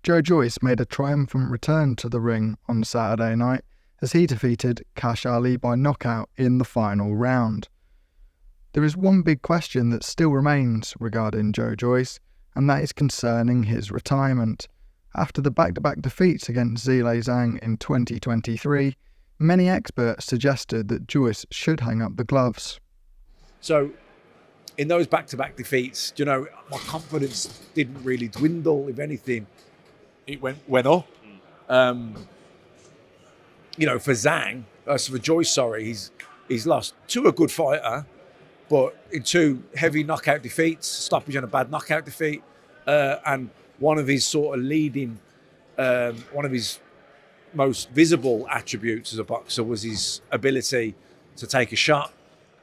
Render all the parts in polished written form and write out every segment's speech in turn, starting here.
Joe Joyce made a triumphant return to the ring on Saturday night as he defeated Kash Ali by knockout in the final round. There is one big question that still remains regarding Joe Joyce, and that is concerning his retirement. After the back-to-back defeats against Zhilei Zhang in 2023, many experts suggested that Joyce should hang up the gloves. So, in those back-to-back defeats, my confidence didn't really dwindle. If anything, it went up. For Zhang, for Joyce, he's lost to a good fighter, but in 2 heavy knockout defeats, stoppage on a bad knockout defeat, and one of his sort of leading, one of his most visible attributes as a boxer was his ability to take a shot.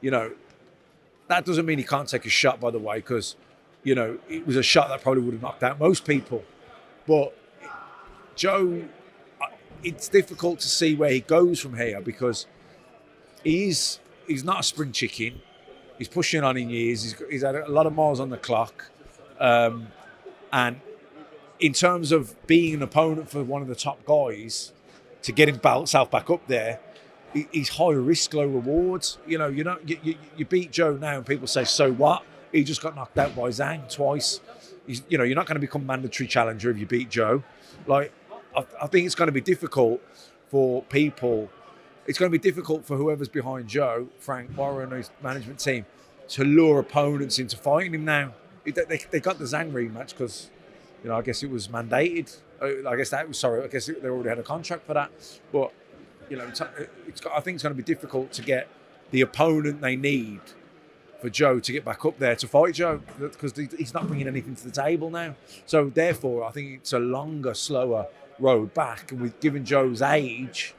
That doesn't mean he can't take a shot, by the way, because, it was a shot that probably would have knocked out most people. But Joe, it's difficult to see where he goes from here because he's not a spring chicken. He's pushing on in years. He's had a lot of miles on the clock. And in terms of being an opponent for one of the top guys, to get himself back up there, he's high risk, low rewards. You beat Joe now and people say, so what? He just got knocked out by Zhang twice. You're not going to become mandatory challenger if you beat Joe. I think it's going to be difficult for people. It's going to be difficult for whoever's behind Joe, Frank Warren, his management team, to lure opponents into fighting him now. They got the Zhang rematch because, I guess it was mandated. I guess they already had a contract for that. But, I think it's going to be difficult to get the opponent they need for Joe to get back up there to fight Joe because he's not bringing anything to the table now. So, therefore, I think it's a longer, slower road back. And with given Joe's age,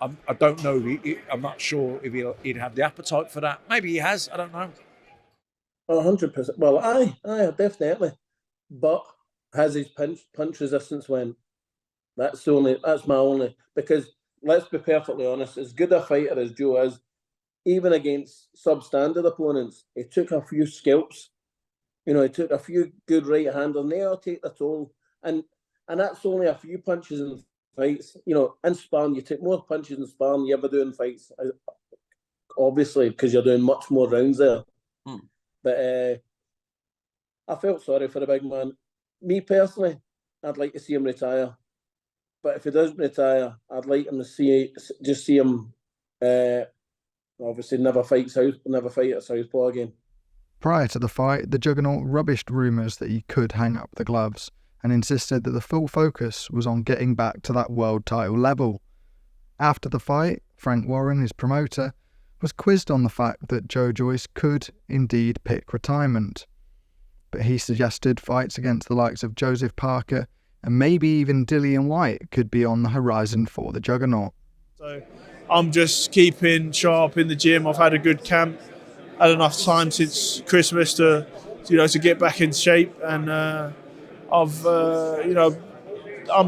I don't know. I'm not sure if he'd have the appetite for that. Maybe he has. I don't know. 100%. Well, aye, definitely. But has his punch resistance went? That's my only. Because let's be perfectly honest, as good a fighter as Joe is, even against substandard opponents, he took a few scalps. He took a few good right-handers, and they'll take the toll. And that's only a few punches in fights. In sparring, you take more punches in sparring than you ever do in fights. Obviously, because you're doing much more rounds there. But I felt sorry for the big man. Me personally, I'd like to see him retire. But if he doesn't retire, I'd like him to see him. Obviously, never fight at Southpaw again. Prior to the fight, the Juggernaut rubbished rumours that he could hang up the gloves and insisted that the full focus was on getting back to that world title level. After the fight, Frank Warren, his promoter, was quizzed on the fact that Joe Joyce could indeed pick retirement. But he suggested fights against the likes of Joseph Parker and maybe even Dillian White could be on the horizon for the Juggernaut. So I'm just keeping sharp in the gym. I've had a good camp, had enough time since Christmas to get back in shape, and I'm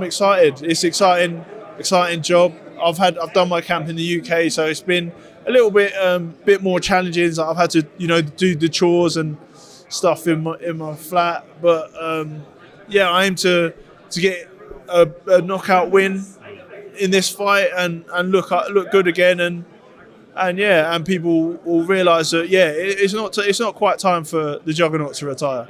excited. It's exciting job. I've done my camp in the UK, so it's been a little bit more challenging. I've had to do the chores and stuff in my flat, but I aim to get a knockout win in this fight and look good again, and people will realise that it's not quite time for the Juggernaut to retire.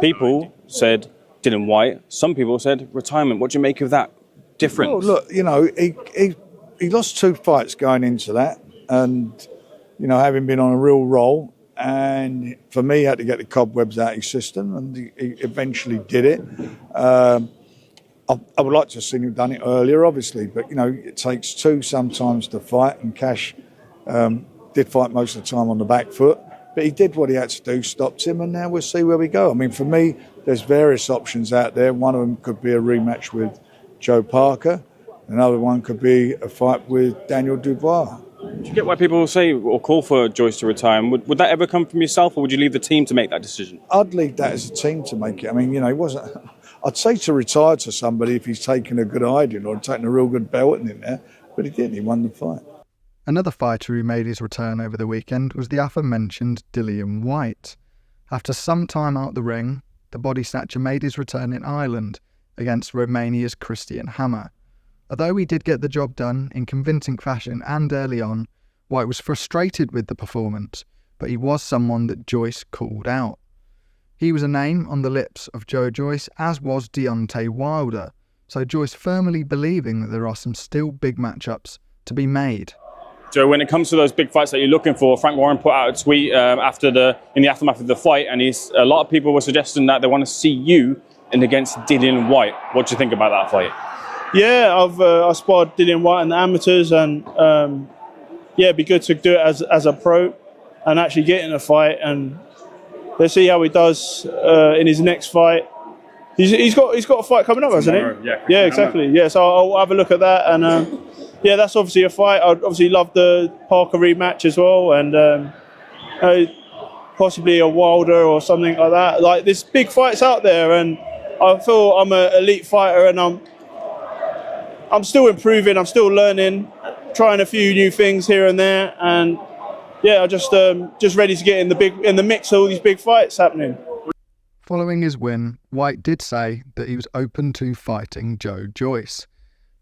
People said Dillian White. Some people said retirement. What do you make of that difference? Well, look, he lost 2 fights going into that, and having been on a real roll, and for me, he had to get the cobwebs out of his system, and he eventually did it. I would like to have seen him done it earlier, obviously, but it takes 2 sometimes to fight, and Kash did fight most of the time on the back foot, but he did what he had to do, stopped him, and now we'll see where we go. I mean, for me, there's various options out there. One of them could be a rematch with Joe Parker. Another one could be a fight with Daniel Dubois. Do you get why people say or call for Joyce to retire? And would that ever come from yourself, or would you leave the team to make that decision? I'd leave that as a team to make it. I mean, he wasn't. I'd say to retire to somebody if he's taken a good hiding or taken a real good belting in there, but he didn't. He won the fight. Another fighter who made his return over the weekend was the aforementioned Dillian White. After some time out the ring, the body snatcher made his return in Ireland against Romania's Christian Hammer. Although he did get the job done in convincing fashion and early on, White was frustrated with the performance, but he was someone that Joyce called out. He was a name on the lips of Joe Joyce, as was Deontay Wilder, so Joyce firmly believing that there are some still big matchups to be made. Joe, when it comes to those big fights that you're looking for, Frank Warren put out a tweet in the aftermath of the fight, and a lot of people were suggesting that they want to see you in against Dillian White. What do you think about that fight? Yeah, I've sparred Dillian White in the amateurs, and it'd be good to do it as a pro and actually get in a fight, and let's see how he does in his next fight. He's got a fight coming up, hasn't he? Yeah, exactly. Yeah, so I'll have a look at that, and that's obviously a fight. I'd obviously love the Parker rematch as well, and possibly a Wilder or something like that. Like, there's big fights out there, and I feel I'm an elite fighter, and I'm still improving. I'm still learning, trying a few new things here and there, and I'm just ready to get in the mix of all these big fights happening. Following his win, White did say that he was open to fighting Joe Joyce,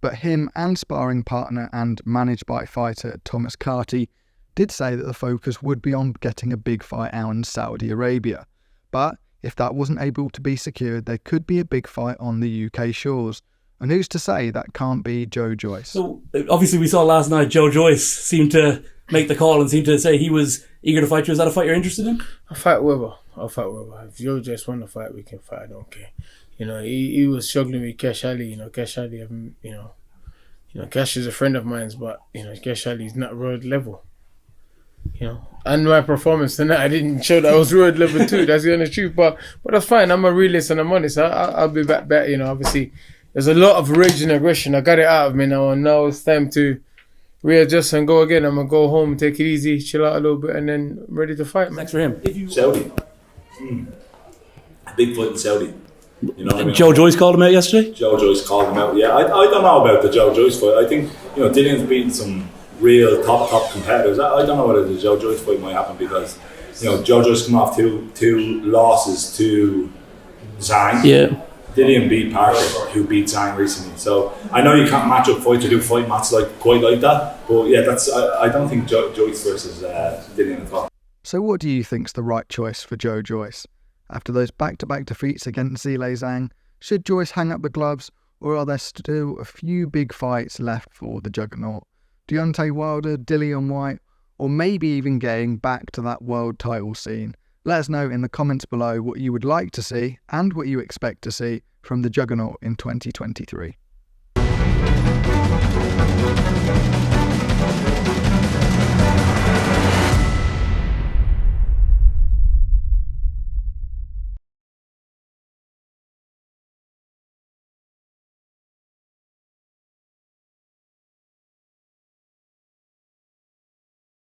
but him and sparring partner and managed by fighter Thomas Carty did say that the focus would be on getting a big fight out in Saudi Arabia. But if that wasn't able to be secured, there could be a big fight on the UK shores. And who's to say that can't be Joe Joyce? So obviously we saw last night Joe Joyce seemed to make the call and seemed to say he was eager to fight you. Is that a fight you're interested in? I'll fight whoever. If Joe Joyce want to fight, we can fight. I don't care. He was struggling with Kash Ali. Kash Ali, Kash is a friend of mine, but Kash Ali is not world level. And my performance tonight, I didn't show that I was world level too. That's the honest truth. But that's fine. I'm a realist and I'm honest. I'll be back. Obviously, there's a lot of rage and aggression. I got it out of me now, and now it's time to readjust and go again. I'm gonna go home, take it easy, chill out a little bit, and then ready to fight. Thanks for him. Saudi. A big fight in Saudi. Joe Joyce called him out yesterday? Joe Joyce called him out, yeah. I don't know about the Joe Joyce fight. I think, Dillian's beaten some real top competitors. I don't know whether the Joe Joyce fight might happen because, Joe Joyce come off two losses to Zhang. Yeah. Dillian beat Parker, who beat Zhang recently. So I know you can't match up fights or do fight matches quite like that. But yeah, I don't think Joyce versus Dillian at all. So what do you think's the right choice for Joe Joyce? After those back-to-back defeats against Zhilei Zhang, should Joyce hang up the gloves, or are there still a few big fights left for the Juggernaut? Deontay Wilder, Dillian White, or maybe even getting back to that world title scene? Let us know in the comments below what you would like to see and what you expect to see from the Juggernaut in 2023.